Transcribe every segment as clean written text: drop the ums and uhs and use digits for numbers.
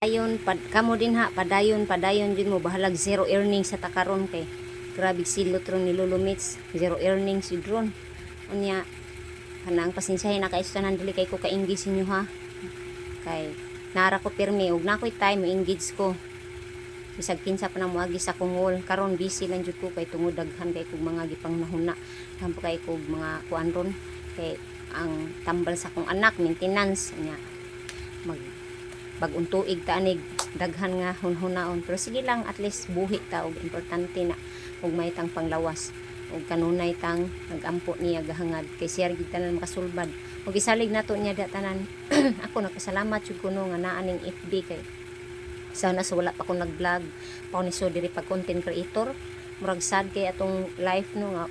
Padayon kamo din ha, padayon din mo bahalag zero earnings sa takaron kay grabe silot ron ni Lulumits, zero earnings yun ron. Unya kanang pasensyahin na kay tanan dili kay ko ka-engage inyo ha. Kay nara ko pirmi ug nakoy time mo engage ko. Bisag kinsa pa na moagi sa kungol karon busy lang jud ko kay tungod daghan kay kog mga gipang nahuna. Tampo kay kog mga kuan ron kay ang tambal sa kong anak maintenance nya mag bagong tuig ta anig daghan nga hunhunaon pero sige lang at least buhi ta og importante na ug may tang panglawas ug kanunay tang nagampo niya gahangad kay siya gid tanan makasulbad ug isalig nato niya da tanan. Ako nagpasalamat jud kuno nga naa ning FB kay sana sa wala pa ko nag-vlog pa ni so diri pag content creator murag sad kay atong life no nga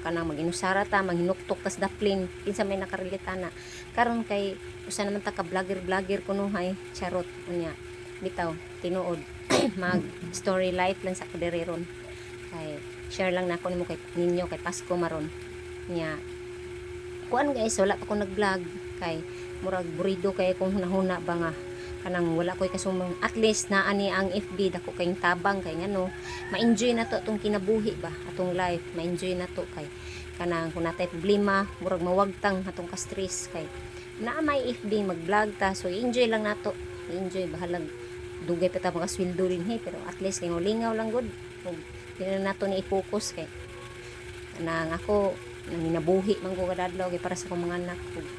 kanang mag-inusara ta manghinuktok tas daplin kinsa may nakarelate na karon kay usa naman ta ka vlogger kuno hay charot unya bitaw tinuod mag story life lang sa kadiriron kay share lang nako nimo kay ninyo kay Pasko maron nya kuan guys wala pa ko nag-vlog kay murag burido kay kung hunahuna ba nga kanang wala koy kasumang at least naa ni ang FB dako kayong tabang kay ngano ma-enjoy na to atong kinabuhi ba atong life ma-enjoy na to kay kanang kung natay problema murag mawagtang atong ka-stress kay naa may FB mag-vlog ta so enjoy lang nato enjoy bahalag dugay pa ta makasweldo rin he pero at least kay lingaw lang good ug dili na nato ni i-focus kay kanang ako nanginabuhi man ko kadadlaw kay para sa akong mga anak ug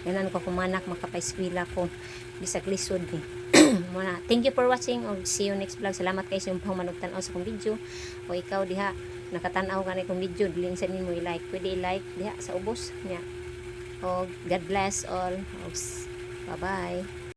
ganan ko kumanak makapay-eskwela ko bisag lisod ni. Muna, thank you for watching og see you next vlog. Salamat kay sa imong manugtan-aw sa akong video. O ikaw diha nakatan-aw kanay kong video, dili sa nimo i-like. Pwede i-like diha sa ubos niya. Og God bless all. Bye-bye.